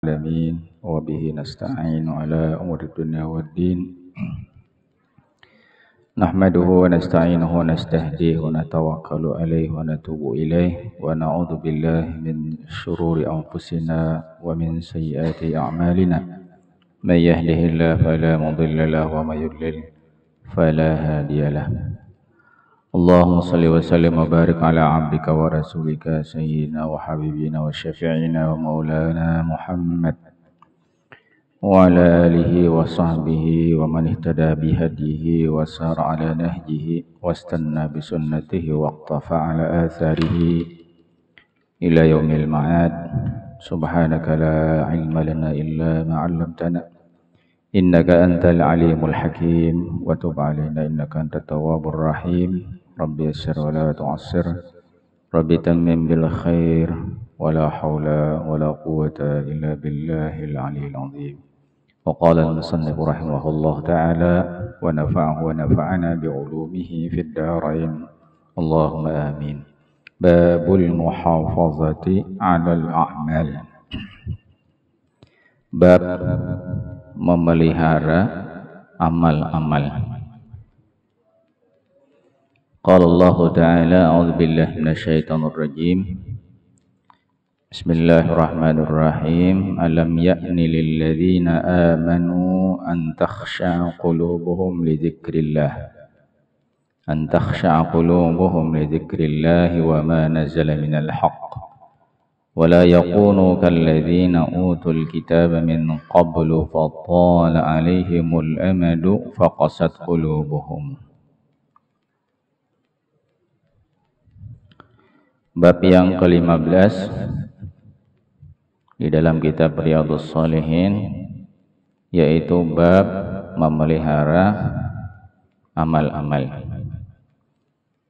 العالمين وبه نستعين على أمور الدنيا والدين نحمده ونستعينه ونستهديه ونتوكل عليه ونتوب إليه ونعوذ بالله من شرور أنفسنا ومن سيئات أعمالنا من يهده الله فلا مضل له ومن يضلل فلا هادي له اللهم صل وسلم وبارك على عبدك ورسولك سيدنا وحبيبنا وشفيعنا ومولانا محمد وعلى آله وصحبه ومن اهتدى بهديه وسار على نهجه واستنى بسنته واقتفى على آثاره إلى يوم المعاد سبحانك لا علم لنا إلا ما علمتنا إنك أنت العليم الحكيم وتب علينا إنك أنت التواب الرحيم رب يسر ولا تعسر رب تمم بالخير ولا حول ولا قوة إلا بالله العلي العظيم وقال المصنف رحمه الله تعالى ونفعه ونفعنا بعلومه في الدارين اللهم آمين باب المحافظة على الأعمال bab memelihara amal-amal. Qala Allah Ta'ala a'udzu billahi minasyaitonir rajim. Bismillahirrahmanirrahim. Alam ya'ni lil ladzina amanu an takhsha'a qulubuhum li dzikrillah. An takhsha'a qulubuhum li dzikrillah wa ma nazala minal haqq. ولا يكونوا كالذين أوتوا الكتاب من قبل فطال عليهم الأمد فقست قلوبهم. Bab yang ke-15 di dalam kitab Riyadhus Shalihin, yaitu bab memelihara amal-amal.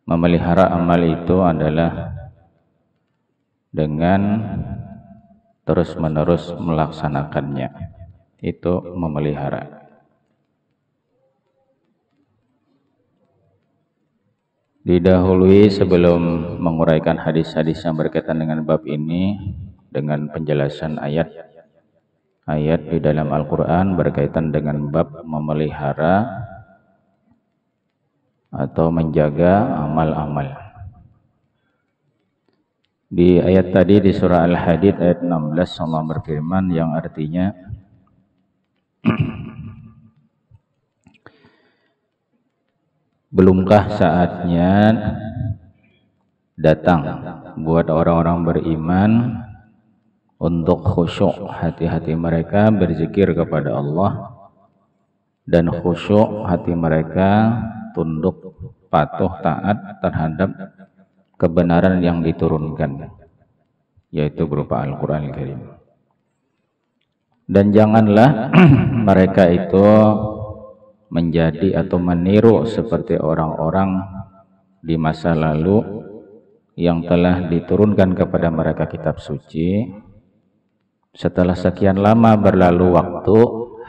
Memelihara amal itu adalah dengan terus-menerus melaksanakannya, itu memelihara. Didahului sebelum menguraikan hadis-hadis yang berkaitan dengan bab ini dengan penjelasan ayat di dalam Al-Quran berkaitan dengan bab memelihara atau menjaga amal-amal. Di ayat tadi di surah Al-Hadid ayat 16 Allah berfirman yang artinya belumkah saatnya datang buat orang-orang beriman untuk khusyuk hati-hati mereka berzikir kepada Allah dan khusyuk hati mereka tunduk patuh taat terhadap kebenaran yang diturunkan, yaitu berupa Al-Quran Al-Karim. Dan janganlah mereka itu menjadi atau meniru seperti orang-orang di masa lalu yang telah diturunkan kepada mereka kitab suci. Setelah sekian lama berlalu waktu,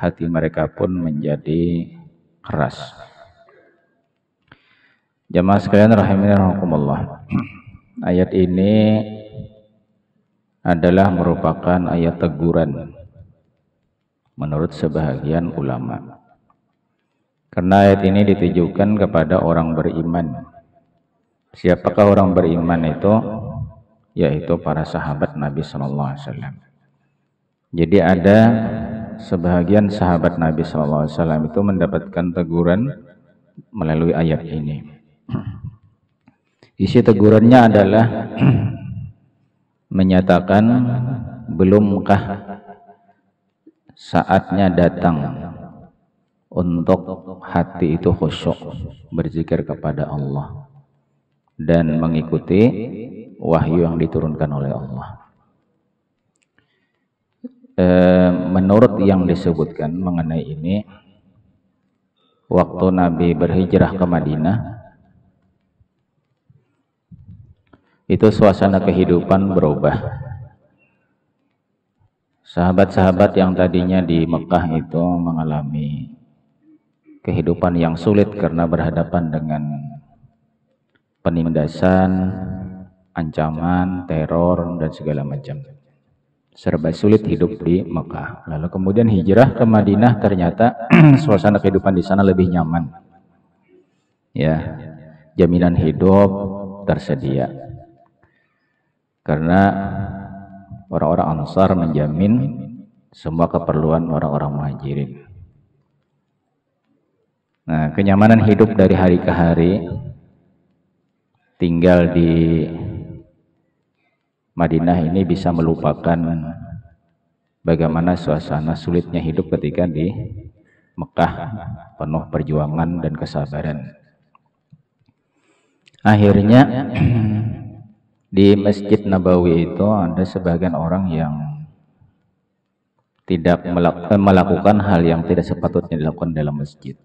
hati mereka pun menjadi keras. Jamaah sekalian rahimani rahimakumullah. Ayat ini adalah merupakan ayat teguran menurut sebahagian ulama. Karena ayat ini ditujukan kepada orang beriman. Siapakah orang beriman itu? Yaitu para sahabat Nabi sallallahu alaihi wasallam. Jadi ada sebahagian sahabat Nabi sallallahu alaihi wasallam itu mendapatkan teguran melalui ayat ini. Isi tegurannya adalah menyatakan belumkah saatnya datang untuk hati itu khusyuk berzikir kepada Allah dan mengikuti wahyu yang diturunkan oleh Allah. Menurut yang disebutkan mengenai ini, waktu Nabi berhijrah ke Madinah, itu suasana kehidupan berubah. Sahabat-sahabat yang tadinya di Mekah itu mengalami kehidupan yang sulit karena berhadapan dengan penindasan, ancaman, teror, dan segala macam. serba sulit hidup di Mekah. Lalu kemudian hijrah ke Madinah, ternyata suasana kehidupan di sana lebih nyaman. Ya, jaminan hidup tersedia. Karena orang-orang Ansar menjamin semua keperluan orang-orang Muhajirin. Nah, kenyamanan hidup dari hari ke hari, tinggal di Madinah ini bisa melupakan bagaimana suasana sulitnya hidup ketika di Mekah, penuh perjuangan dan kesabaran. Akhirnya di Masjid Nabawi itu ada sebagian orang yang tidak melakukan hal yang tidak sepatutnya dilakukan dalam masjid.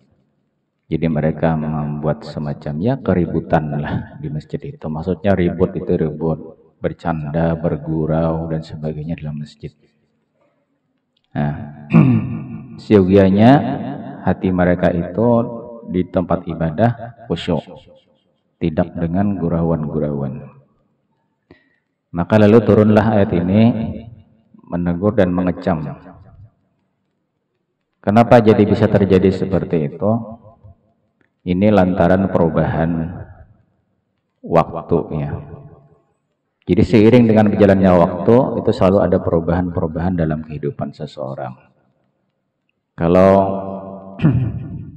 Jadi mereka membuat semacam ya keributan lah di masjid itu. Maksudnya ribut itu ribut, bercanda, bergurau dan sebagainya dalam masjid. Nah, siogianya hati mereka itu di tempat ibadah khusyuk, tidak dengan gurauan-gurauan. Maka lalu turunlah ayat ini menegur dan mengecam. Kenapa jadi bisa terjadi seperti itu? Ini lantaran perubahan waktunya. Jadi seiring dengan berjalannya waktu, itu selalu ada perubahan-perubahan dalam kehidupan seseorang. Kalau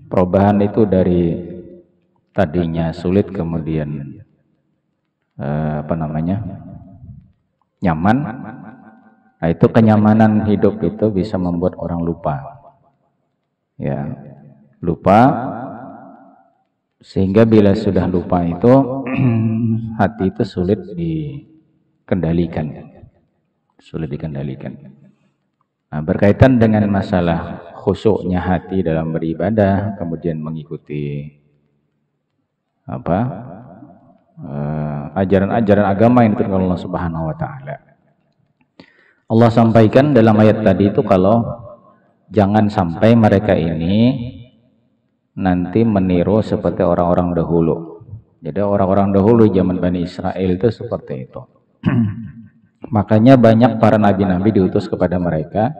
perubahan itu dari tadinya sulit kemudian nyaman, nah itu kenyamanan hidup itu bisa membuat orang lupa. Ya, lupa. Sehingga bila sudah lupa itu hati itu sulit dikendalikan. Nah, berkaitan dengan masalah khusyuknya hati dalam beribadah, kemudian mengikuti ajaran-ajaran agama yang diturunkan Allah Subhanahu wa taala. Allah sampaikan dalam ayat tadi itu kalau jangan sampai mereka ini nanti meniru seperti orang-orang dahulu. Jadi orang-orang dahulu zaman Bani Israel itu seperti itu. Makanya banyak para nabi-nabi diutus kepada mereka,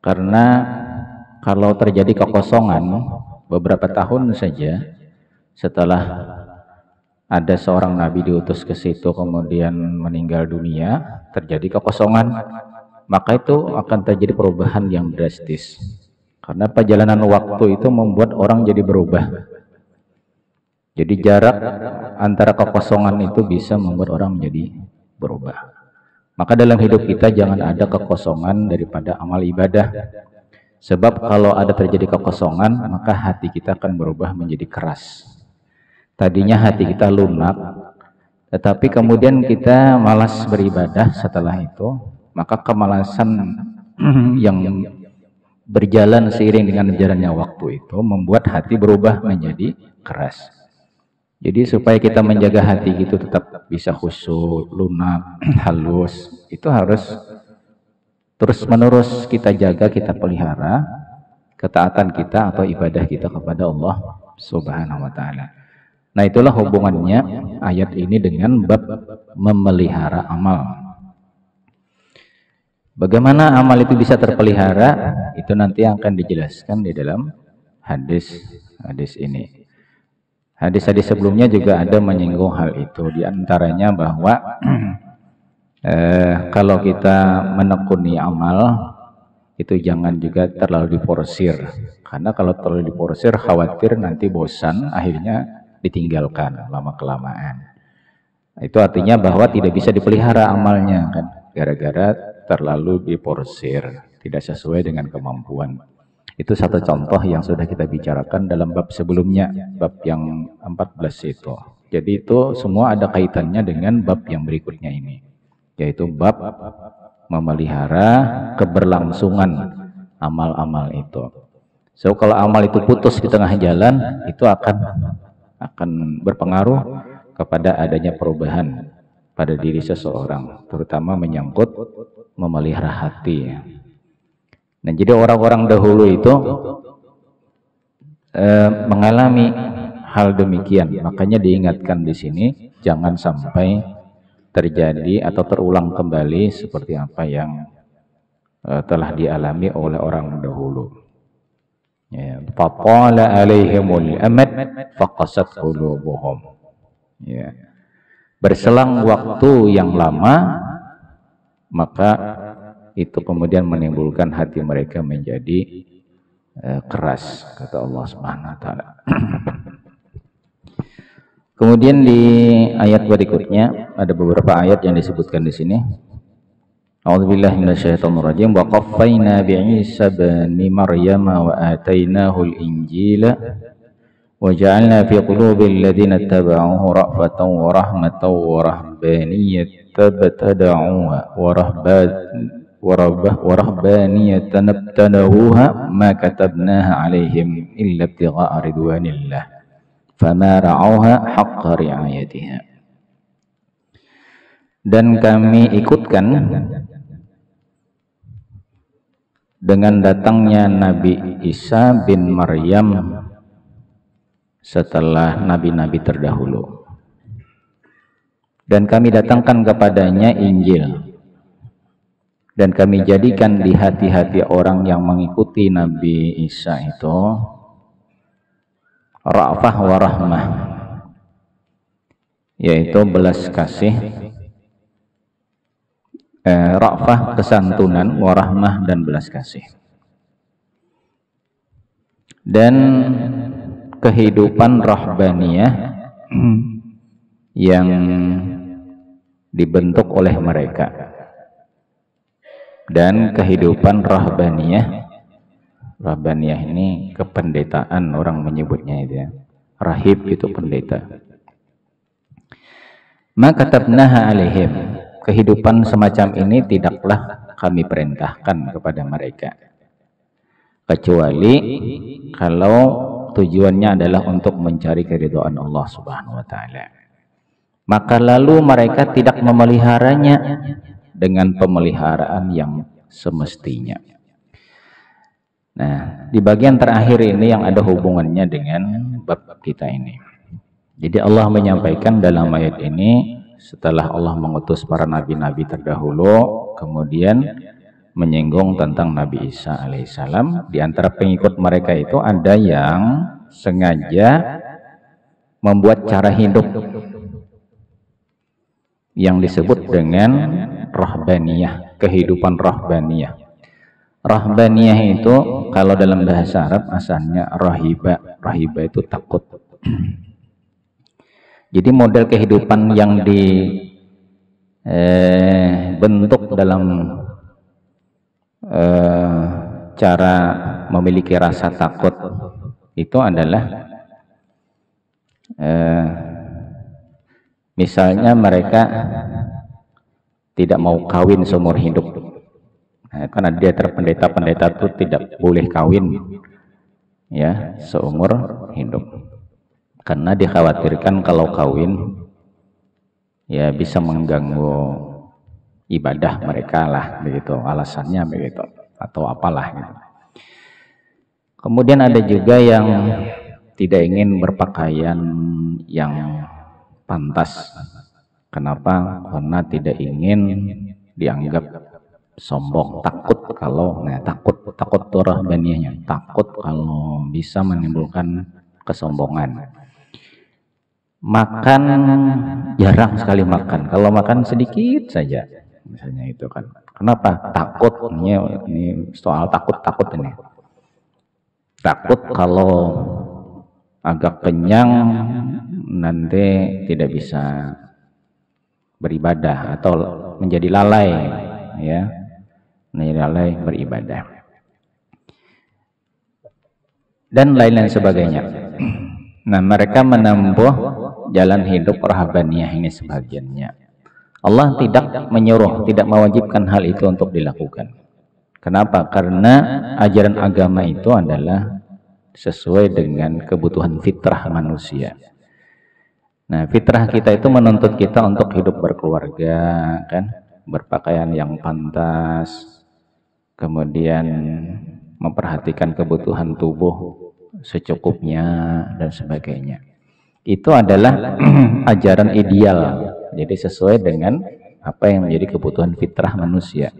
karena kalau terjadi kekosongan beberapa tahun saja setelah ada seorang nabi diutus ke situ kemudian meninggal dunia, terjadi kekosongan, maka itu akan terjadi perubahan yang drastis. Karena perjalanan waktu itu membuat orang jadi berubah. Jadi jarak antara kekosongan itu bisa membuat orang menjadi berubah. Maka dalam hidup kita jangan ada kekosongan daripada amal ibadah. Sebab kalau ada terjadi kekosongan, maka hati kita akan berubah menjadi keras. Tadinya hati kita lunak, tetapi kemudian kita malas beribadah setelah itu, maka kemalasan yang berjalan seiring dengan berjalannya waktu itu membuat hati berubah menjadi keras. Jadi supaya kita menjaga hati itu tetap bisa khusyuk, lunak, halus, itu harus terus menerus kita jaga, kita pelihara ketaatan kita atau ibadah kita kepada Allah Subhanahu wa taala. Nah, itulah hubungannya ayat ini dengan bab memelihara amal. Bagaimana amal itu bisa terpelihara, itu nanti akan dijelaskan di dalam hadis ini. Hadis-hadis sebelumnya juga ada menyinggung hal itu. Di antaranya bahwa kalau kita menekuni amal, itu jangan juga terlalu diporsir. Karena kalau terlalu diporsir, khawatir nanti bosan, akhirnya ditinggalkan lama-kelamaan. Itu artinya bahwa tidak bisa dipelihara amalnya, kan? Gara-gara terlalu diporsir, tidak sesuai dengan kemampuan. Itu satu contoh yang sudah kita bicarakan dalam bab sebelumnya, bab yang 14 itu. Jadi itu semua ada kaitannya dengan bab yang berikutnya ini, yaitu bab memelihara keberlangsungan amal-amal itu. So kalau amal itu putus di tengah jalan, itu akan berpengaruh kepada adanya perubahan pada diri seseorang, terutama menyangkut memelihara hati. Nah, jadi orang-orang dahulu itu mengalami hal demikian. Makanya diingatkan di sini, jangan sampai terjadi atau terulang kembali seperti apa yang telah dialami oleh orang dahulu. Ya, faqala alaihimul amad faqasat qulubuhum. Ya. Berselang waktu yang lama, maka itu kemudian menimbulkan hati mereka menjadi keras, kata Allah Subhanahu wa taala. Kemudian di ayat berikutnya ada beberapa ayat yang disebutkan di sini. A'udzubillahi minasyaitonirrajim. Wa qaffayna bi'Isa ibni Maryam wa atainahu al-Injila wa ja'alna fi qulubil ladzina ittaba'uhu ra'fatan wa rahmatan wa rahbaniyatan tabtada'uha wa rahbaniyatan ibtada'uha ma katabnaha 'alaihim illa ibtigha'a ridwanillah fama ra'auha haqqa ri'ayatiha. Dan kami ikutkan dengan datangnya Nabi Isa bin Maryam setelah nabi-nabi terdahulu, dan kami datangkan kepadanya Injil, dan kami jadikan di hati-hati orang yang mengikuti Nabi Isa itu ra'fah wa rahmah, yaitu belas kasih, ra'fah kesantunan, warahmah dan belas kasih, dan kehidupan rahbaniyah yang dibentuk oleh mereka, dan kehidupan rahbaniyah ini kependetaan, orang menyebutnya itu ya, rahib itu pendeta. Maka katabnaha alaihim, kehidupan semacam ini tidaklah kami perintahkan kepada mereka, kecuali kalau tujuannya adalah untuk mencari keridhaan Allah Subhanahu wa taala. Maka lalu mereka tidak memeliharanya dengan pemeliharaan yang semestinya. Nah, di bagian terakhir ini yang ada hubungannya dengan bab kita ini. Jadi Allah menyampaikan dalam ayat ini, setelah Allah mengutus para nabi-nabi terdahulu, kemudian menyinggung tentang Nabi Isa alaihissalam. Di antara pengikut mereka itu ada yang sengaja membuat cara hidup yang disebut dengan rahbaniyah, kehidupan rahbaniyah. Rahbaniyah itu kalau dalam bahasa Arab asalnya rahiba. Rahiba itu takut. Jadi model kehidupan yang dibentuk dalam cara memiliki rasa takut itu adalah misalnya mereka tidak mau kawin seumur hidup. Nah, karena dia pendeta-pendeta itu tidak boleh kawin ya seumur hidup, karena dikhawatirkan kalau kawin ya bisa mengganggu ibadah mereka lah, begitu alasannya, begitu, atau apalah gitu. Kemudian ada juga yang tidak ingin berpakaian yang pantas. Kenapa? Karena tidak ingin dianggap sombong, takut kalau takut rahbaniyahnya, takut kalau bisa menimbulkan kesombongan. Makan jarang sekali makan, kalau makan sedikit saja misalnya itu kan. Kenapa? Takut, ini soal takut ini. Takut kalau agak kenyang nanti tidak bisa beribadah atau menjadi lalai ya. Lalai beribadah dan lain-lain sebagainya. Nah, mereka menempuh jalan hidup rahbaniyah ini sebagiannya. Allah tidak menyuruh, tidak mewajibkan hal itu untuk dilakukan. Kenapa? Karena ajaran agama itu adalah sesuai dengan kebutuhan fitrah manusia. Nah, fitrah kita itu menuntut kita untuk hidup berkeluarga, kan, berpakaian yang pantas, kemudian memperhatikan kebutuhan tubuh secukupnya dan sebagainya. Itu adalah ajaran ideal Jadi sesuai dengan apa yang menjadi kebutuhan fitrah manusia.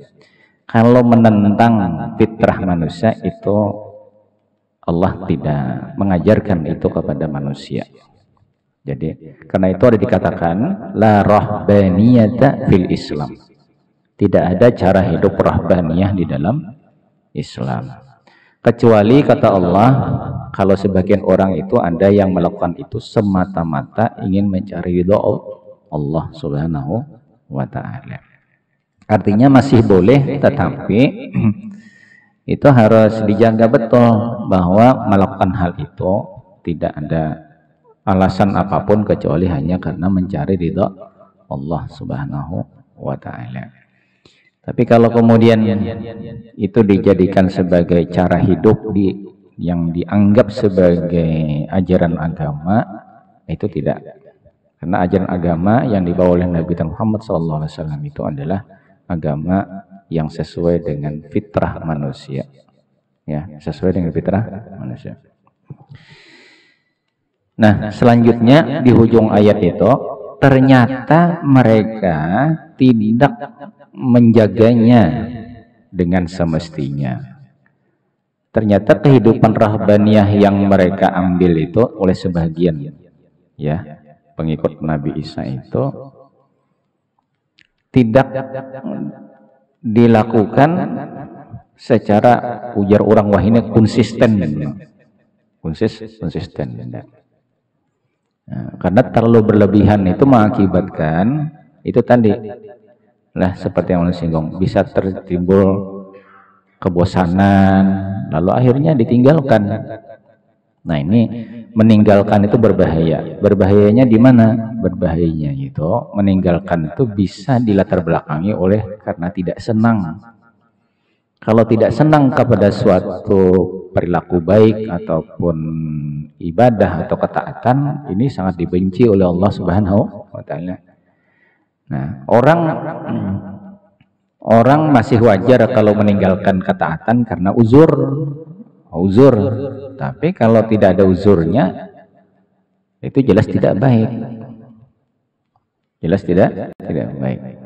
Kalau menentang fitrah manusia itu Allah tidak mengajarkan itu kepada manusia. Jadi karena itu ada dikatakan la rahbaniyata fil Islam. Tidak ada cara hidup rahbaniyah di dalam Islam. Kecuali kata Allah, kalau sebagian orang itu ada yang melakukan itu semata-mata ingin mencari ridha Allah Subhanahu wa taala. Artinya masih boleh, tetapi itu harus dijaga betul bahwa melakukan hal itu tidak ada alasan apapun kecuali hanya karena mencari ridha Allah Subhanahu wa taala. Tapi kalau kemudian itu dijadikan sebagai cara hidup yang dianggap sebagai ajaran agama, itu tidak. Karena ajaran agama yang dibawa oleh Nabi Muhammad SAW itu adalah agama yang sesuai dengan fitrah manusia. Ya, sesuai dengan fitrah manusia. Nah, selanjutnya di ujung ayat itu, ternyata mereka tidak menjaganya dengan semestinya. Ternyata kehidupan rahbaniyah yang mereka ambil itu oleh sebagian ya pengikut Nabi Isa itu tidak dilakukan secara ujar orang wah ini konsisten. Nah, karena terlalu berlebihan itu mengakibatkan itu tadi lah seperti yang singgung, bisa tertimbul kebosanan, lalu akhirnya ditinggalkan. Nah ini meninggalkan itu berbahaya. Berbahayanya di mana? Berbahayanya itu meninggalkan itu bisa dilatar belakangi oleh karena tidak senang. Kalau tidak senang kepada suatu perilaku baik ataupun ibadah atau ketaatan, ini sangat dibenci oleh Allah Subhanahu wa taala. Nah, orang masih wajar kalau meninggalkan ketaatan karena uzur. Tapi kalau tidak ada uzurnya, itu jelas tidak baik. Jelas tidak baik.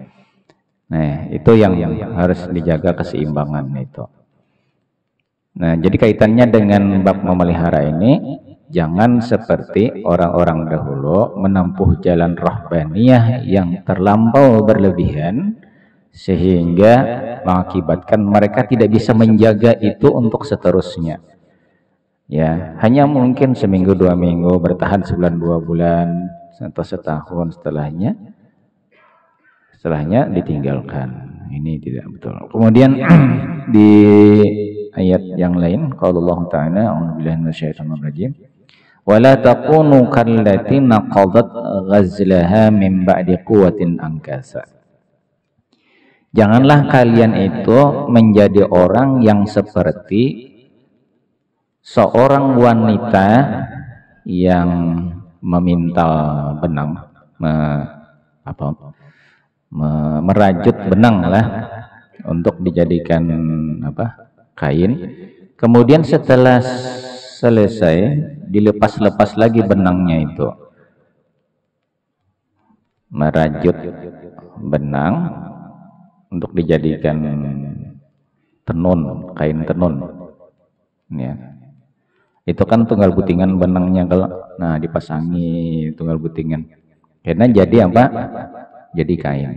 Nah, itu yang harus dijaga keseimbangan itu. Nah, jadi kaitannya dengan bab memelihara ini, jangan seperti orang-orang dahulu menempuh jalan rahbaniyah yang terlampau berlebihan sehingga mengakibatkan mereka tidak bisa menjaga itu untuk seterusnya. Ya, hanya mungkin seminggu 2 minggu, bertahan sebulan 2 bulan atau setahun, setelahnya ditinggalkan. Ini tidak betul. Kemudian di ayat yang lain kalau Allah Ta'ala a'udzubillahi minasyaitonir rajim wala takunu kallati naqadat ghazlaha min ba'di quwwatin ankasa. Janganlah kalian itu menjadi orang yang seperti seorang wanita yang memintal benang, merajut benang lah untuk dijadikan kain. Kemudian setelah selesai dilepas-lepas lagi benangnya itu, merajut benang untuk dijadikan tenun, kain tenun ya. Itu kan tunggal butingan benangnya kalau dipasangi tunggal butingan karena jadi apa? Jadi kain.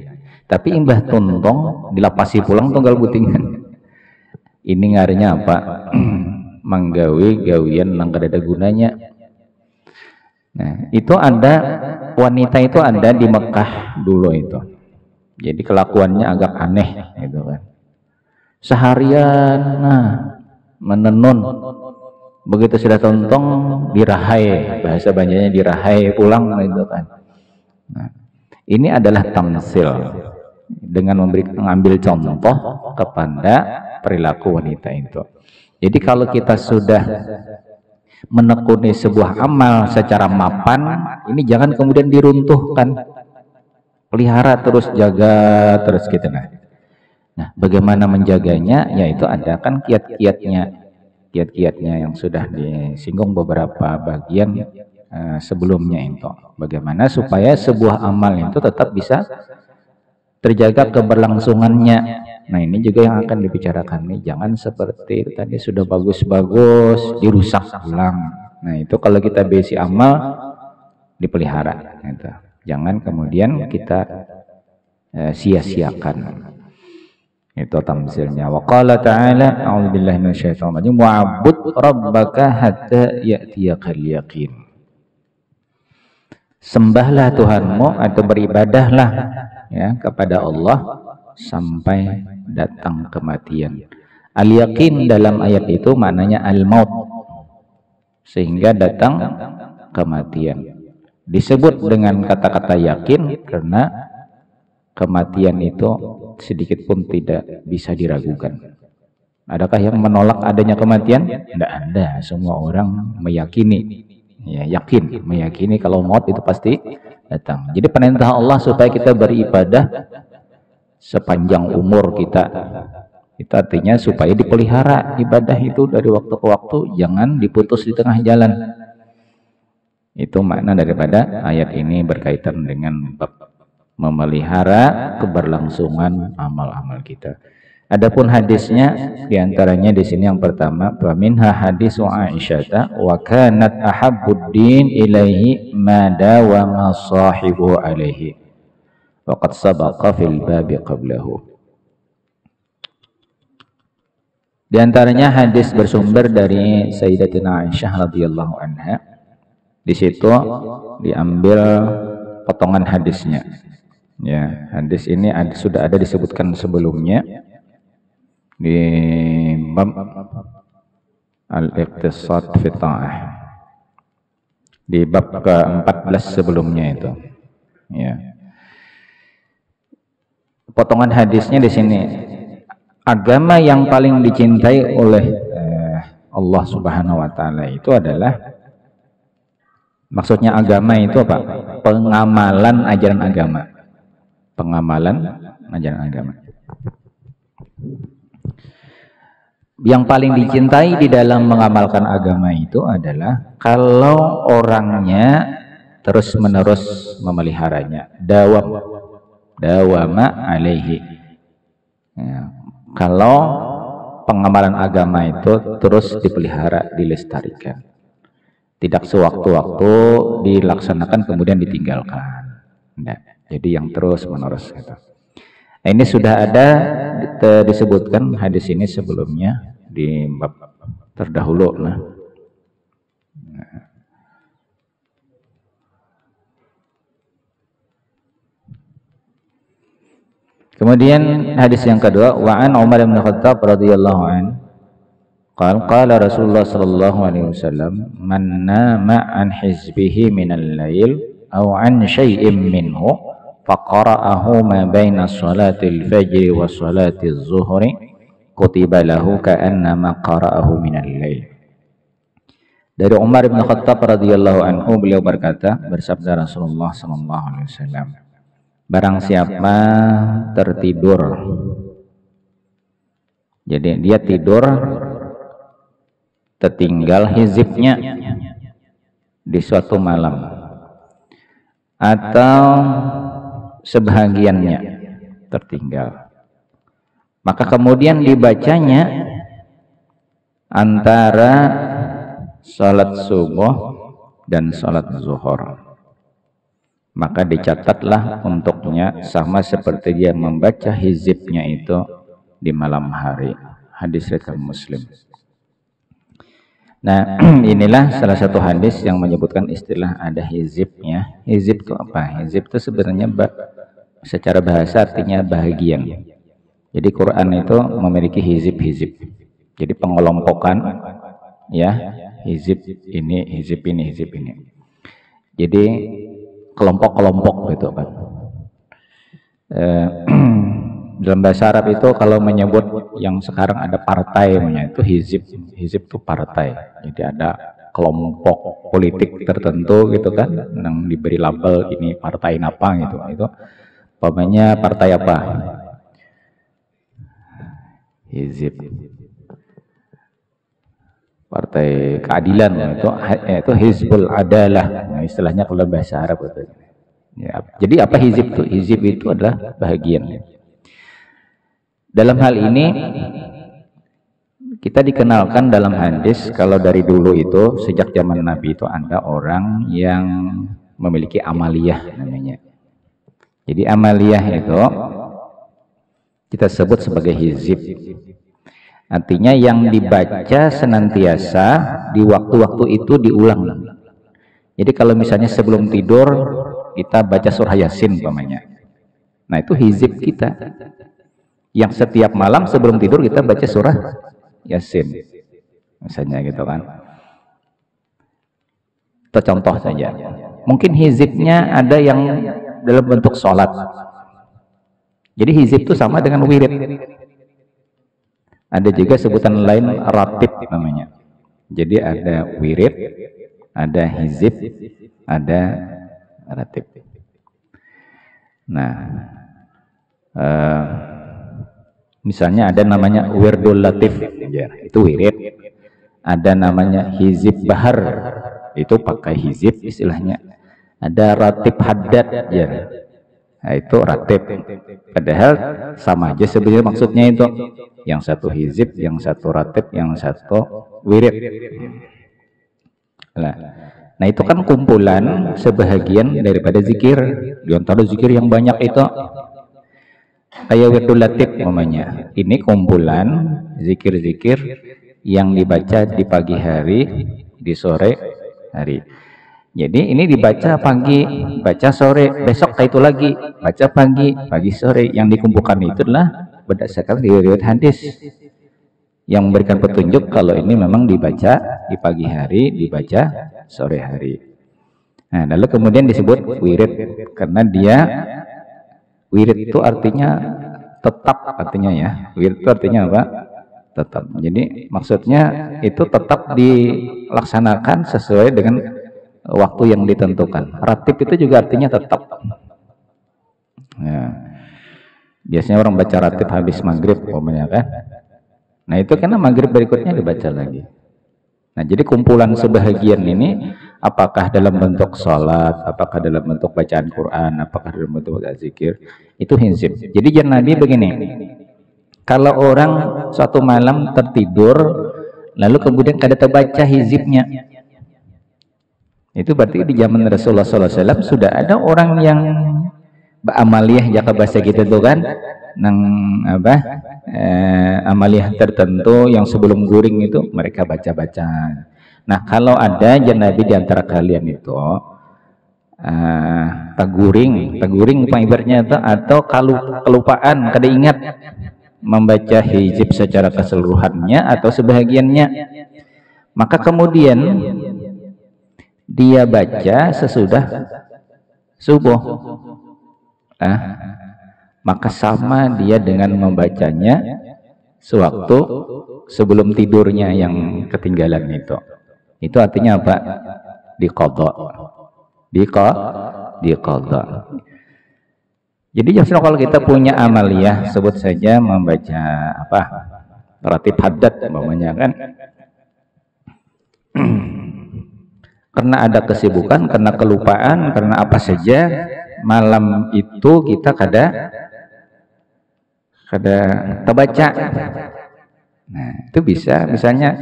Tapi imbah tuntong dilapasi pulang tunggal butingan. Ini ngarinya apa? Manggawi gawian nang kada gunanya. Nah, itu ada wanita itu ada di Mekah dulu itu. Jadi kelakuannya agak aneh gitu kan. Seharian menenun. Begitu sudah tuntong dirahai, bahasa Banjarnya dirahai pulang gitu kan. Nah, ini adalah tamsil dengan mengambil contoh kepada perilaku wanita itu. Jadi kalau kita sudah menekuni sebuah amal secara mapan, ini jangan kemudian diruntuhkan. Pelihara terus, jaga terus gitu. Nah, bagaimana menjaganya? Yaitu ada kan kiat-kiatnya yang sudah disinggung beberapa bagian sebelumnya itu. Bagaimana supaya sebuah amal itu tetap bisa terjaga keberlangsungannya. Nah, ini juga yang akan dibicarakan nih. Jangan seperti tadi sudah bagus-bagus dirusak ulang. Nah, itu kalau kita basic amal dipelihara gitu. Jangan kemudian kita sia-siakan. Itu tamsilnya. Wa qala ta'ala a'udzubillahi minasyaitonir rajim wa'bud rabbaka hatta ya'tiyakal yaqin. Sembahlah Tuhanmu atau beribadahlah ya kepada Allah sampai datang kematian. Al-yaqin dalam ayat itu maknanya al-maut, sehingga datang kematian. Disebut dengan kata-kata yakin karena kematian itu sedikit pun tidak bisa diragukan. Adakah yang menolak adanya kematian? Tidak ada. Semua orang meyakini. Ya, yakin, meyakini kalau maut itu pasti datang. Jadi perintah Allah supaya kita beribadah sepanjang umur kita. Itu artinya supaya dipelihara ibadah itu dari waktu ke waktu, jangan diputus di tengah jalan. Itu makna daripada ayat ini berkaitan dengan bab memelihara keberlangsungan amal-amal kita. Adapun hadisnya diantaranya di sini yang pertama, faminha hadisu Aisyah wa kanat ahabbuddin ilaihi ma dawama sahibu alaihi wa qad sabaqa fil babi qablahu. Di antaranya hadis bersumber dari Sayyidatina Aisyah radhiyallahu anha. Di situ diambil potongan hadisnya. Ya, hadis ini sudah ada disebutkan sebelumnya di bab al-iqtisad fi ta'ah, di bab ke-14 sebelumnya itu. Ya. Potongan hadisnya di sini, agama yang paling dicintai oleh Allah Subhanahu wa taala itu adalah, maksudnya agama itu apa? Pengamalan ajaran agama. Pengamalan ajaran agama. Yang paling dicintai di dalam mengamalkan agama itu adalah kalau orangnya terus-menerus memeliharanya, dawama alaihi. Ya, kalau pengamalan agama itu terus dipelihara, dilestarikan, tidak sewaktu-waktu dilaksanakan kemudian ditinggalkan. Nah, jadi yang terus-menerus gitu. Nah, ini sudah ada disebutkan hadis ini sebelumnya di bab terdahulu. Kemudian hadis yang kedua, wa an Umar bin Khattab radhiyallahu an qala Rasulullah sallallahu alaihi wasallam man nama an hizbihi minal lail aw an syai'in minhu faqara'ahu ma baina salatil fajri wa salatil zuhri kutiba lahu ka'annama qara'ahu minal lail. Dari Umar bin Khattab radhiyallahu anhu, beliau berkata, bersabda Rasulullah sallallahu alaihi wasallam, barang siapa tertidur, jadi dia tidur tertinggal hizibnya di suatu malam atau sebahagiannya tertinggal, maka kemudian dibacanya antara salat subuh dan salat zuhur, maka dicatatlah untuknya sama seperti dia membaca hizibnya itu di malam hari. Hadis riwayat Muslim. Nah, inilah salah satu hadis yang menyebutkan istilah ada hizibnya. Hizib itu apa? Hizib itu sebenarnya secara bahasa artinya bahagian. Jadi Quran itu memiliki hizib-hizib. Jadi pengelompokan, ya, hizib ini, hizib ini, hizib ini. Jadi kelompok-kelompok gitu kan. Dalam bahasa Arab itu kalau menyebut yang sekarang ada partai, itu hizib. Hizib itu partai. Jadi ada kelompok politik tertentu gitu kan, yang diberi label ini partai apa gitu. Itu umpamanya partai apa? Hizib. Partai partai keadilan, itu Hizbul Adalah, nah, istilahnya kalau bahasa Arab itu. Ya, jadi apa hizib itu? Hizib itu adalah bahagian. Dalam hal ini kita dikenalkan dalam hadis kalau dari dulu itu sejak zaman Nabi itu ada orang yang memiliki amaliyah namanya. Jadi amaliyah itu kita sebut sebagai hizib. Artinya yang dibaca senantiasa di waktu-waktu itu diulang. Jadi kalau misalnya sebelum tidur kita baca surah Yasin umpamanya. Nah, itu hizib kita. Yang setiap malam sebelum tidur kita baca surah Yasin. Misalnya gitu kan. Itu contoh saja. Mungkin hizibnya ada yang dalam bentuk sholat. Jadi hizib itu sama dengan wirid. Ada juga sebutan lain ratib namanya. Jadi ada wirid, ada hizib, ada ratib. Nah, misalnya ada namanya wirdul latif, ya, itu wirid. Ada namanya hizib bahar, itu pakai hizib istilahnya. Ada ratib haddad, ya, nah, itu ratib. Padahal sama aja sebenarnya maksudnya itu. Yang satu hizib, yang satu ratib, yang satu wirid. Nah, itu kan kumpulan sebahagian daripada zikir. Di antara zikir yang banyak itu kayak wirdul latif namanya. Ini kumpulan zikir-zikir yang dibaca di pagi hari, di sore hari. Jadi ini dibaca pagi, baca sore, besok kayak itu lagi, baca pagi sore. Yang dikumpulkan itu adalah berdasarkan riwayat hadis yang memberikan petunjuk kalau ini memang dibaca di pagi hari, dibaca sore hari. Nah, lalu kemudian disebut wirid karena dia wirid itu artinya tetap, artinya ya. Wirid itu artinya apa? Tetap. Jadi maksudnya itu tetap dilaksanakan sesuai dengan waktu yang ditentukan. Ratib itu juga artinya tetap. Ya. Biasanya orang baca ratib habis maghrib, umpamanya kan. Nah, itu karena maghrib berikutnya dibaca lagi. Nah, jadi kumpulan sebahagian ini apakah dalam bentuk sholat, apakah dalam bentuk bacaan Quran, apakah dalam bentuk zikir, itu hizib. Jadi jangan Nabi begini, kalau orang suatu malam tertidur lalu kemudian kada terbaca hizibnya, itu berarti di zaman Rasulullah SAW sudah ada orang yang amaliyah jaka bahasa kita tuh kan nang apa amaliyah tertentu yang sebelum guring itu mereka baca-baca. Nah, kalau ada Nabi di antara kalian itu taguring ibaratnya itu, atau kelupaan kada ingat membaca hizib secara keseluruhannya atau sebahagiannya, maka kemudian dia baca sesudah subuh. Maka sama dia dengan membacanya sewaktu sebelum tidurnya yang ketinggalan itu. Itu artinya apa? Diqadha. Diqadha. Jadi justru kalau kita punya amaliyah, sebut saja membaca apa? Ratib haddad umpamanya kan. Karena ada kesibukan, karena kelupaan, karena apa saja, malam itu kita kada terbaca. Nah, itu bisa misalnya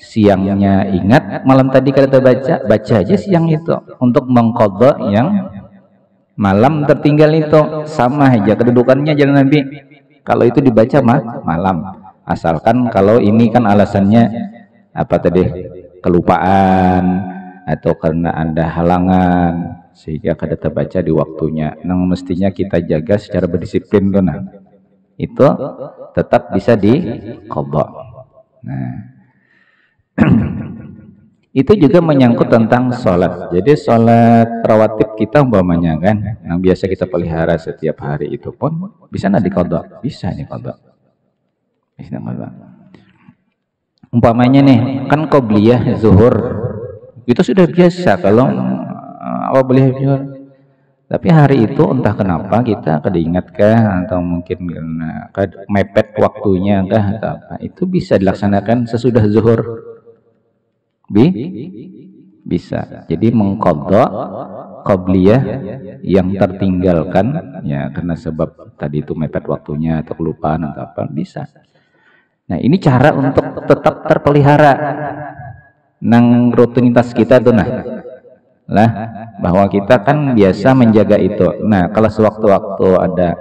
siangnya ingat, malam tadi kada terbaca, baca aja siang itu untuk mengqadha yang malam tertinggal itu. Sama aja kedudukannya jalan Nabi. Kalau itu dibaca malam, asalkan kalau ini kan alasannya apa tadi, kelupaan atau karena ada halangan sehingga kada terbaca di waktunya. Nah, mestinya kita jaga secara berdisiplin tuh, nah. Itu tetap bisa diqadha. Nah, itu juga menyangkut tentang sholat. Jadi sholat rawatib kita umpamanya kan, yang biasa kita pelihara setiap hari itu pun bisa nggak diqadha? Bisa diqadha. Bisa diqadha. Umpamanya nih, kan qobliyah zuhur itu sudah biasa kalau apa boleh zuhur. Tapi hari itu entah kenapa kita keingatkah atau mungkin karena mepet waktunya kah atau apa, itu bisa dilaksanakan sesudah zuhur. Bisa. Jadi mengqadha qabliyah yang tertinggalkan ya karena sebab tadi itu mepet waktunya atau kelupaan atau apa, bisa. Nah, ini cara untuk tetap terpelihara nang rutinitas kita tuh lah bahwa kita kan biasa menjaga itu. Nah, kalau sewaktu-waktu ada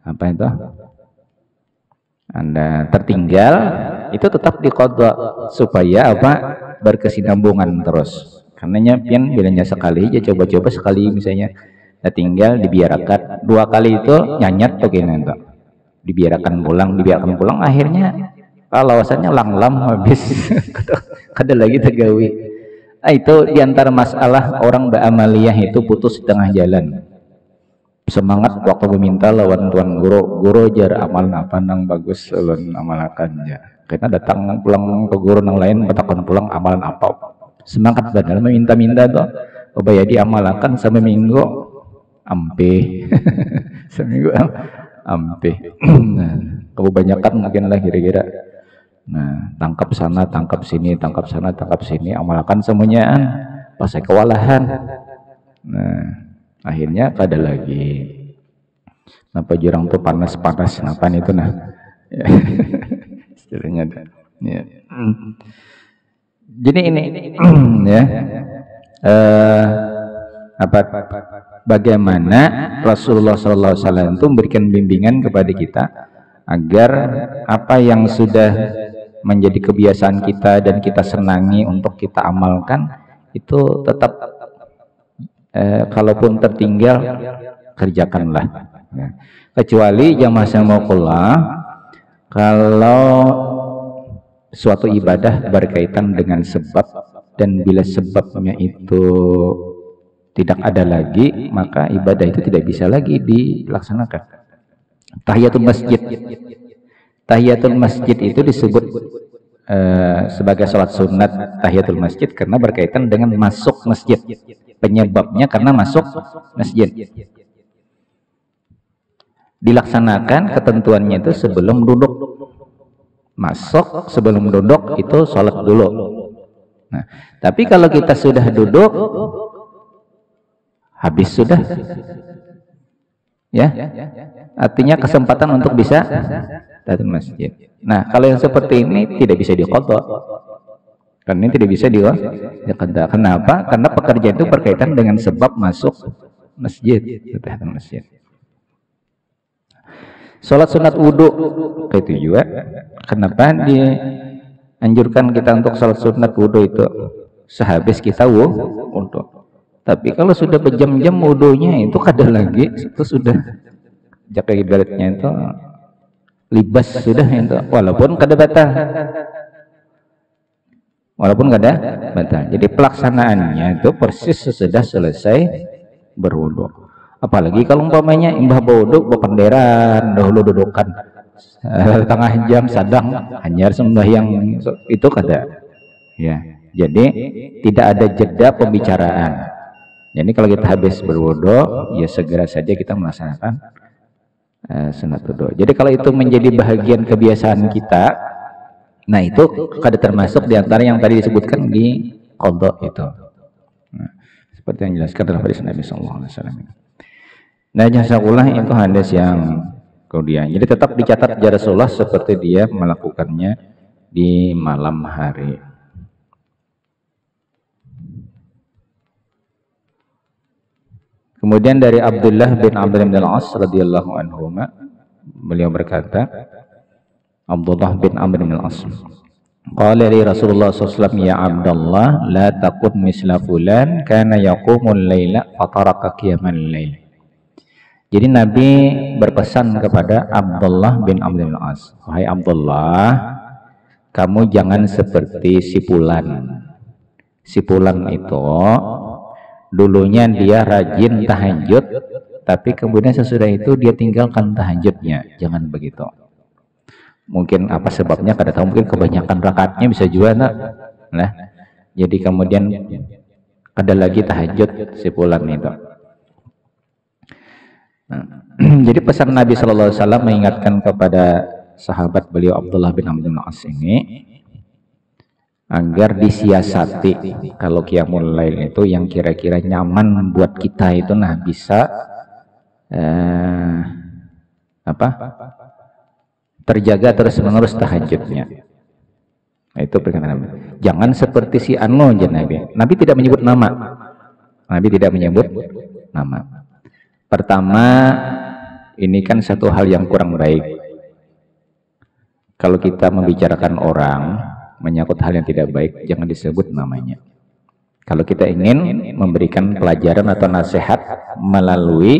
apa itu? Anda tertinggal, itu tetap diqadha supaya apa? Berkesinambungan terus. Karenanya pian bilangnya sekali aja, coba-coba sekali misalnya tinggal dibiarkan, 2 kali itu nyanyat tuh kayaknya tuh. Dibiarkan pulang, akhirnya lawasannya langlam habis. Kada lagi tegawi. Itu diantara masalah orang ba'amaliyah itu putus di tengah jalan. Semangat waktu meminta lawan tuan guru jar amal apa nang bagus ulun amalakan ya. Kita datang pulang ke guru nang lain bertakon pulang amalan apa. Semangat badal meminta-minta tuh. Ubaya diamalkan sampai minggu ampe. Seminggu ampe. Nah, kebanyakan mungkin lah kira-kira. Nah, tangkap sana, tangkap sini, tangkap sana, tangkap sini, amalkan semuanya. Pas saya kewalahan. Nah, akhirnya kada lagi. Napa jurang tuh panas-panas napan itu nah. Ya. Istilahnya ya. Jadi ini ya. Bagaimana Rasulullah SAW itu memberikan bimbingan kepada kita agar apa yang sudah menjadi kebiasaan kita dan kita senangi untuk kita amalkan itu tetap kalaupun tertinggal kerjakanlah ya. Kecuali jamaah samakullah kalau suatu ibadah berkaitan dengan sebab dan bila sebabnya itu tidak ada lagi maka ibadah itu tidak bisa lagi dilaksanakan. Tahiyatul masjid. Tahiyatul masjid itu disebut sebagai sholat sunat tahiyatul masjid karena berkaitan dengan masuk masjid. Penyebabnya karena masuk masjid. Dilaksanakan ketentuannya itu sebelum duduk. Masuk sebelum duduk itu sholat dulu. Nah, tapi kalau kita sudah duduk, habis sudah. Ya, artinya kesempatan untuk bisa tahiyatul masjid. Nah, kalau yang seperti ini tidak bisa diqadha. Karena ini tidak bisa diqadha. Kenapa? Karena pekerjaan itu berkaitan dengan sebab masuk masjid, tahiyatul masjid. Salat sunat wudu itu juga. Kenapa dianjurkan kita untuk salat sunat wudu itu sehabis kita wudu? Tapi kalau sudah berjam-jam wudunya itu kada lagi, itu sudah jaga ibaratnya itu libas sudah itu, walaupun kada batal. Walaupun kada batal. Jadi pelaksanaannya itu persis sesudah selesai berwudu. Apalagi kalau umpamanya imbah berwudu bependeran dahulu dudukan tengah jam sadang hanya sembahyang itu kada. Ya. Jadi tidak ada jeda pembicaraan. Jadi kalau kita habis berwudu, ya segera saja kita melaksanakan sunat wudu. Jadi kalau itu menjadi bahagian kebiasaan kita, nah itu kada termasuk diantara yang tadi disebutkan di qadha itu. Nah, seperti yang dijelaskan dalam hadis Nabi Sallallahu Alaihi Wasallam. Nah, jazakallah itu hadis yang kemudian. Jadi tetap dicatat jar Rasulullah seperti dia melakukannya di malam hari. Kemudian dari Abdullah bin Amr bin Al-As radhiyallahu anhu, beliau berkata, Abdullah bin Amr bin Al-As, qala li Rasulullah SAW, ya Abdullah, la takun misla fulan kana yaqumul laila fataraka qiyamal lail. Jadi Nabi berpesan kepada Abdullah bin Amr bin Al-As, wahai Abdullah, kamu jangan seperti si Fulan. Si Fulan itu dulunya dia rajin tahajud, tapi kemudian sesudah itu dia tinggalkan tahajudnya. Jangan begitu. Mungkin apa sebabnya kada tahu, mungkin kebanyakan rakaatnya bisa juga nah. Jadi kemudian kada lagi tahajud si Fulan itu. Nah, jadi pesan Nabi Shallallahu Alaihi Wasallam mengingatkan kepada sahabat beliau Abdullah bin Amr bin As ini, agar disiasati kalau qiyamul lail itu yang kira-kira nyaman buat kita itu nah bisa apa terjaga terus-menerus tahajudnya. Nah, itu perkataan Nabi. Jangan seperti si Anu, Nabi. Nabi tidak menyebut nama. Nabi tidak menyebut nama. Pertama, ini kan satu hal yang kurang baik. Kalau kita membicarakan orang menyangkut hal yang tidak baik, jangan disebut namanya. Kalau kita ingin memberikan pelajaran atau nasihat melalui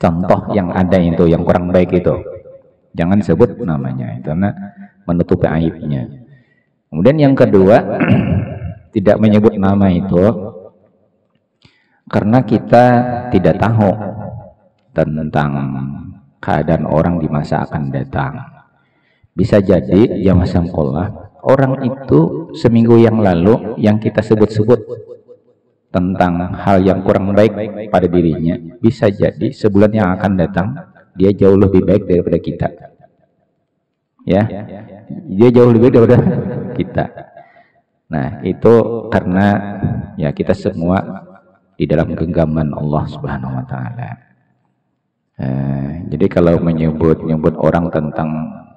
contoh yang ada itu, yang kurang baik itu, jangan sebut namanya, itu karena menutupi aibnya. Kemudian yang kedua, tidak menyebut nama itu karena kita tidak tahu tentang keadaan orang di masa akan datang. Bisa jadi ya masyaallah orang itu seminggu yang lalu yang kita sebut-sebut tentang hal yang kurang baik pada dirinya, bisa jadi sebulan yang akan datang dia jauh lebih baik daripada kita. Ya, dia jauh lebih baik daripada kita. Nah, itu karena ya kita semua di dalam genggaman Allah Subhanahu wa taala. Jadi kalau menyebut orang tentang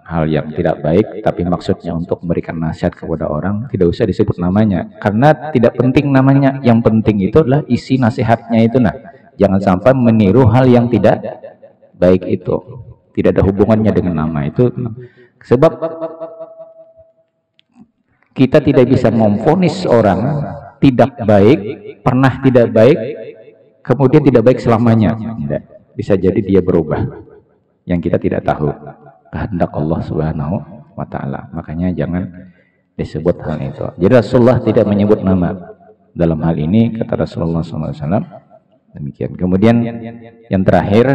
hal yang tidak baik tapi maksudnya untuk memberikan nasihat kepada orang, tidak usah disebut namanya karena tidak penting namanya. Yang penting itu adalah isi nasihatnya itu. Nah, jangan sampai meniru hal yang tidak baik itu. Tidak ada hubungannya dengan nama itu. Sebab kita tidak bisa memvonis orang tidak baik, pernah tidak baik, kemudian tidak baik selamanya. Tidak. Bisa jadi dia berubah. Yang kita tidak tahu. Kehendak Allah Subhanahu wa taala. Makanya jangan disebut hal itu. Jadi Rasulullah tidak menyebut nama. Dalam hal ini kata Rasulullah SAW demikian. Kemudian yang terakhir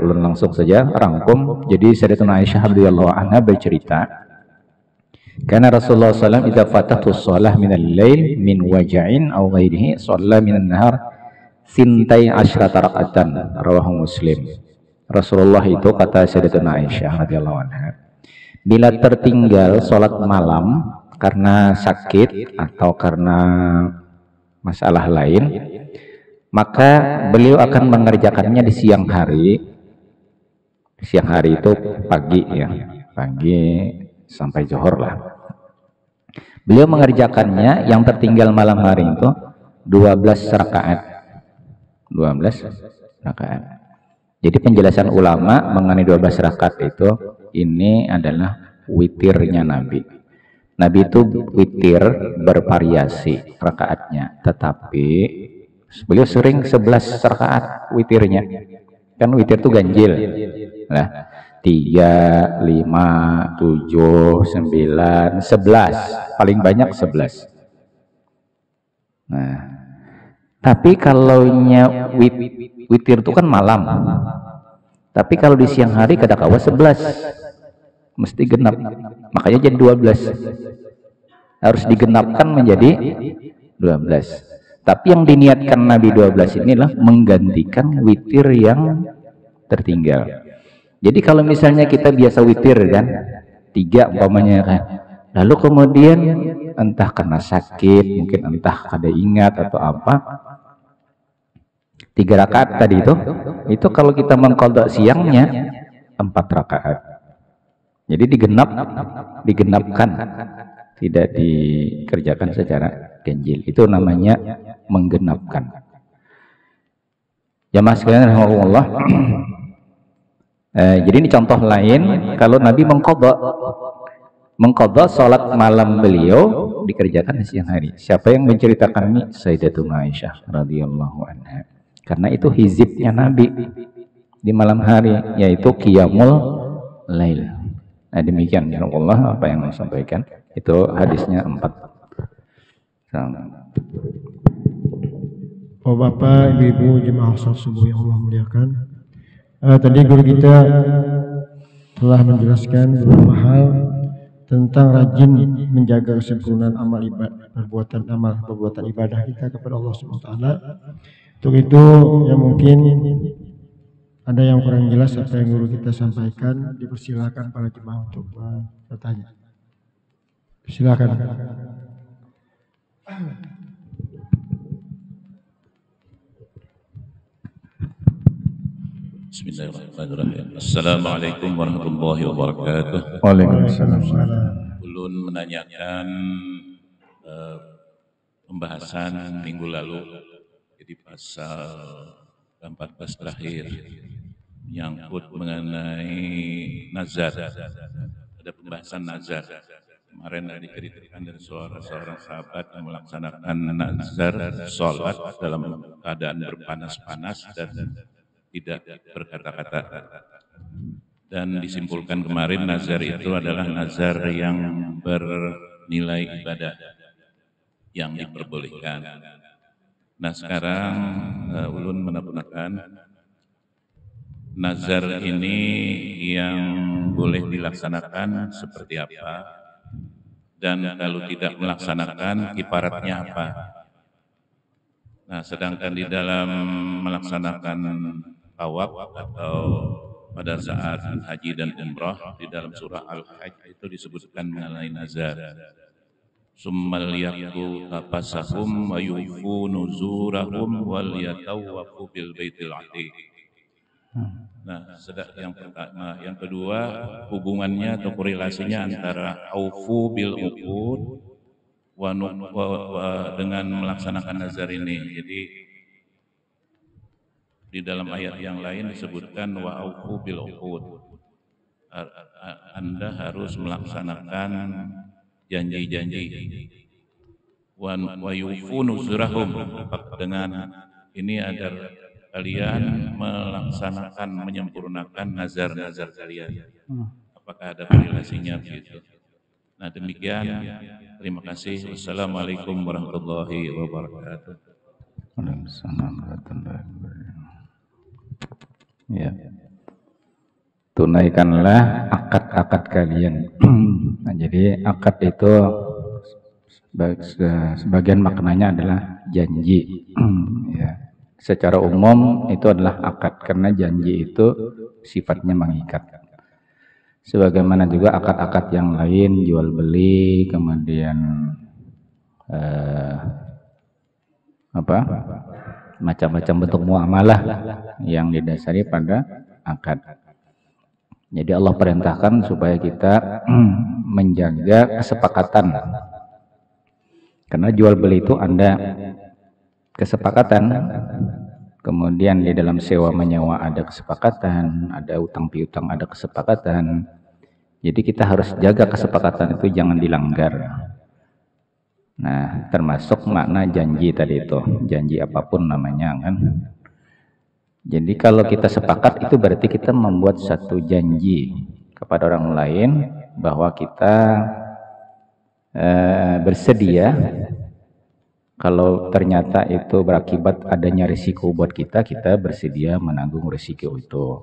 langsung saja rangkum. Jadi Sayyidatuna Aisyah radhiyallahu anha bercerita, karena Rasulullah SAW idza fatatu shalah minal lail min waja'in aw ghairihi shalla minan nahar sintai asyrata raka'atan, rawahu Muslim. Rasulullah itu kata Sayyidatuna Aisyah radhiyallahu anha, bila tertinggal sholat malam karena sakit atau karena masalah lain, maka beliau akan mengerjakannya di siang hari. Siang hari itu pagi ya, pagi sampai zuhur lah. Beliau mengerjakannya yang tertinggal malam hari itu 12 rakaat. 12 rakaat. Jadi penjelasan ulama mengenai 12 rakaat itu, ini adalah witirnya Nabi. Nabi itu witir bervariasi rakaatnya, tetapi beliau sering 11 rakaat witirnya. Kan witir itu ganjil. Nah, 3, 5, 7, 9, 11. Paling banyak 11. Nah, tapi kalau witir itu kan malam. Tapi kalau di siang hari kadang-kala 11. Mesti genap. Makanya jadi 12. Harus digenapkan menjadi 12. Tapi yang diniatkan Nabi 12 inilah menggantikan witir yang tertinggal. Jadi kalau misalnya kita biasa witir kan 3 umpamanya kan, lalu kemudian entah karena sakit, mungkin entah kada ingat atau apa, 3 rakaat tadi itu kalau kita mengqadha siangnya 4 rakaat. Jadi digenapkan, tidak dikerjakan secara ganjil. Itu namanya menggenapkan. Jamaah sekalian rahimahullah. Jadi ini contoh lain kalau Nabi mengqadha salat malam beliau dikerjakan di siang hari. Siapa yang menceritakan ini? Sayyidatuna Aisyah radhiyallahu anha. Karena itu hizibnya Nabi di malam hari, yaitu qiyamul lail. Nah, demikian insyaallah apa yang saya sampaikan. Itu hadisnya 4. Bapak, Ibu, jemaah salat subuh yang Allah muliakan. Tadi guru kita telah menjelaskan beberapa hal tentang rajin menjaga kesempurnaan amal ibadah, perbuatan ibadah kita kepada Allah Subhanahu wa taala. Untuk itu yang mungkin ada yang kurang jelas apa yang guru kita sampaikan, dipersilakan para jemaah untuk bertanya. Silakan. Bismillahirrahmanirrahim. Assalamualaikum warahmatullahi wabarakatuh. Waalaikumsalam. Ulun menanyakan pembahasan minggu lalu, jadi pasal 14 terakhir, menyangkut mengenai nazar. Ada pembahasan nazar. Kemarin ada diceritakan dari seorang sahabat yang melaksanakan nazar sholat dalam keadaan berpanas-panas dan tidak berkata-kata. Dan disimpulkan kemarin nazar itu adalah nazar yang bernilai ibadah yang diperbolehkan. Nah sekarang ulun menanyakan nazar ini yang boleh dilaksanakan seperti apa, dan kalau tidak melaksanakan kifaratnya apa. Nah sedangkan di dalam melaksanakan tawaf atau pada saat haji dan umrah, di dalam surah Al-Hajj itu disebutkan mengenai nazar. Summal yaku tapasahum wa yufu nuzurahum wal yatawafu bil baitil atiq. Nah, yang pertama, yang kedua, hubungannya atau korelasinya antara aufu bil uqud dengan melaksanakan nazar ini. Jadi di dalam ayat yang lain disebutkan wa aufu bil uqud. Anda harus melaksanakan janji-janji. Wa yufu nuzurahum, dengan ini agar kalian melaksanakan, menyempurnakan nazar-nazar kalian. Apakah ada korelasinya begitu? Nah demikian, terima kasih. Wassalamualaikum warahmatullahi wabarakatuh. Waalaikumsalam warahmatullahi wabarakatuh. Ya. Tunaikanlah akad-akad kalian. Nah, jadi akad itu sebagian maknanya adalah janji. Ya. Secara umum itu adalah akad, karena janji itu sifatnya mengikat. Sebagaimana juga akad-akad yang lain, jual beli, kemudian macam-macam bentuk muamalah yang didasari pada akad. Jadi Allah perintahkan supaya kita menjaga kesepakatan. Karena jual beli itu ada kesepakatan, kemudian di dalam sewa menyewa ada kesepakatan, ada utang piutang ada kesepakatan. Jadi kita harus jaga kesepakatan itu, jangan dilanggar. Nah, termasuk makna janji tadi itu, janji apapun namanya kan. Jadi kalau kita sepakat itu berarti kita membuat satu janji kepada orang lain bahwa kita bersedia kalau ternyata itu berakibat adanya risiko buat kita, kita bersedia menanggung risiko itu.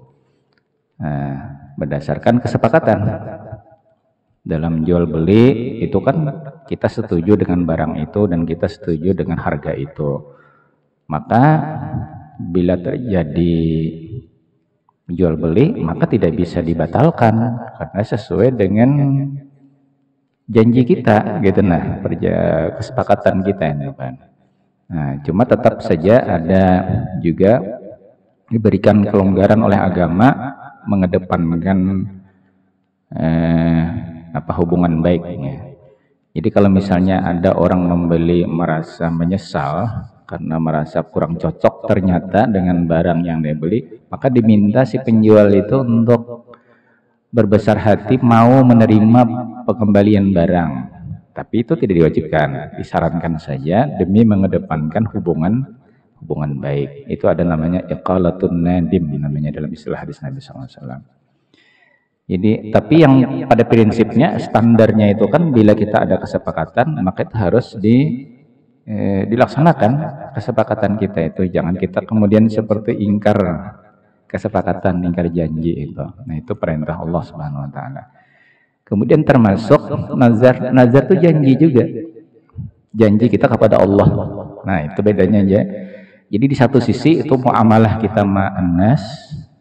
Berdasarkan kesepakatan dalam jual beli itu kan kita setuju dengan barang itu dan kita setuju dengan harga itu. Maka bila terjadi jual beli maka tidak bisa dibatalkan karena sesuai dengan janji kita gitu, nah kesepakatan kita ini kan. Nah, cuma tetap saja ada juga diberikan kelonggaran oleh agama mengedepankan hubungan baiknya. Jadi kalau misalnya ada orang membeli merasa menyesal karena merasa kurang cocok ternyata dengan barang yang dia beli, maka diminta si penjual itu untuk berbesar hati mau menerima pengembalian barang. Tapi itu tidak diwajibkan, disarankan saja demi mengedepankan hubungan baik. Itu ada namanya iqalatun nadim, namanya dalam istilah hadis Nabi SAW. Jadi, tapi yang pada prinsipnya standarnya itu kan bila kita ada kesepakatan maka itu harus dilaksanakan kesepakatan kita itu. Jangan kita kemudian seperti ingkar kesepakatan, ingkar janji itu. Nah, itu perintah Allah Subhanahu wa taala. Kemudian termasuk nazar. Nazar itu janji juga. Janji kita kepada Allah. Nah, itu bedanya aja. Jadi di satu sisi itu muamalah kita ma'annas,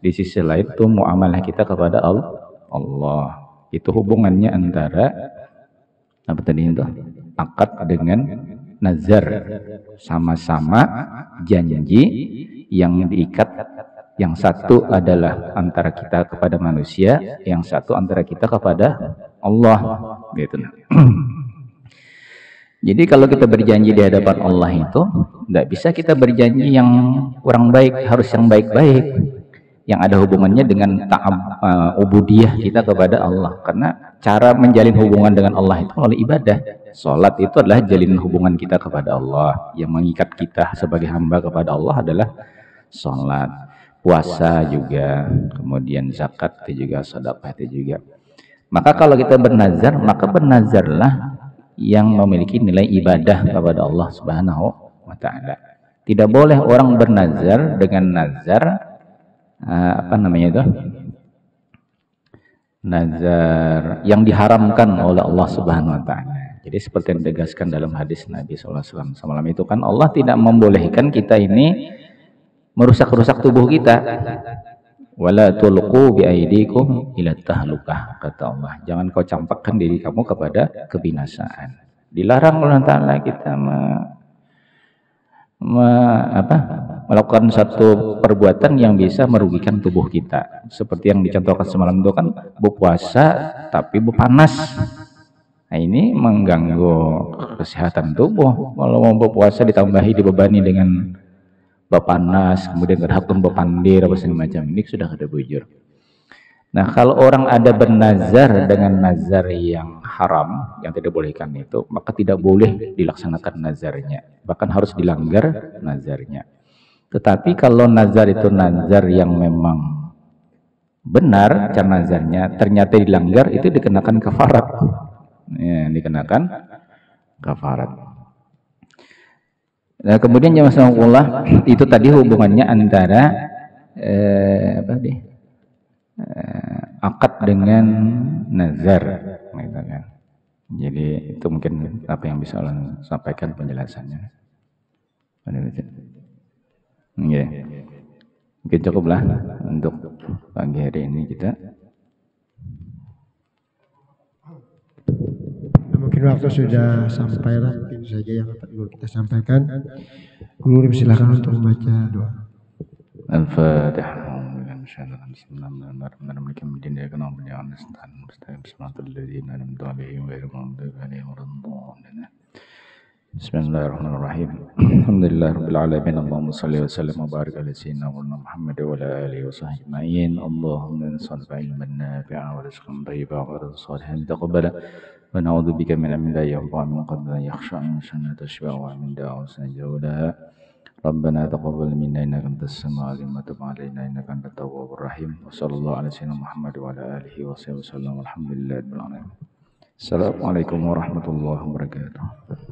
di sisi lain itu muamalah kita kepada Allah. Itu hubungannya antara apa tadi itu? Akad dengan nazar, sama-sama janji yang diikat. Yang satu adalah antara kita kepada manusia, yang satu antara kita kepada Allah, gitu. Jadi kalau kita berjanji di hadapan Allah itu, tidak bisa kita berjanji yang kurang baik, harus yang baik-baik, yang ada hubungannya dengan ubudiyah kita kepada Allah. Karena cara menjalin hubungan dengan Allah itu oleh ibadah. Salat itu adalah jalin hubungan kita kepada Allah. Yang mengikat kita sebagai hamba kepada Allah adalah salat. Puasa juga, kemudian zakat itu juga, sedekah itu juga. Maka kalau kita bernazar, maka bernazarlah yang memiliki nilai ibadah kepada Allah Subhanahu wa ta'ala. Tidak boleh orang bernazar dengan nazar nazar yang diharamkan oleh Allah Subhanahu wa ta'ala. Jadi seperti yang ditegaskan dalam hadis Nabi SAW semalam itu kan, Allah tidak membolehkan kita ini merusak-rusak tubuh kita. Wala tulqu biaidikum ila tahlukah, kata Allah. Jangan kau campakkan diri kamu kepada kebinasaan. Dilarang oleh Allah Ta'ala kita melakukan satu perbuatan yang bisa merugikan tubuh kita. Seperti yang dicontohkan semalam itu kan, berpuasa tapi berpanas. Nah, ini mengganggu kesehatan tubuh. Kalau mau berpuasa ditambahi dibebani dengan bapanas, kemudian gerhakun bapandir apa segala macam, ini sudah ada bujur. Nah, kalau orang ada bernazar dengan nazar yang haram, yang tidak bolehkan itu, maka tidak boleh dilaksanakan nazarnya, bahkan harus dilanggar nazarnya. Tetapi kalau nazar itu nazar yang memang benar cara nazarnya, ternyata dilanggar, itu dikenakan kafarat. Ya, dikenakan kafarat. Nah, kemudian jamaah itu tadi hubungannya antara akad dengan nazar, gitu kan. Jadi itu mungkin apa yang bisa Allah sampaikan penjelasannya. Yeah. Mungkin cukuplah untuk pagi hari ini kita. Mungkin waktu sudah sampai lah, mungkin saja yang perlu kita sampaikan. Guru silakan untuk membaca doa. Al-Fatihah. Bismillahirrahmanirrahim. Alhamdulillahirabbil alamin. Allahumma shalli wa sallim wa barik ala sayyidina Muhammad wa ala alihi wa sahbihi ajma'in. Allahumma salli ilman nafi'a wa rizqan thayyiban wa rizqan salihan taqabbala. Wa na'udzu bika min ilmin la yanfa'u min qalbin la yakhsha min sunnati tashfa' wa min da'watin jawda. Rabbana taqabbal minna innaka antas samiul 'alim wa tub 'alaina innaka antat tawwabur rahim. Wa sallallahu ala sayyidina Muhammad wa ala alihi wa sahbihi wasallam. Alhamdulillahirabbil alamin. Assalamualaikum warahmatullahi wabarakatuh.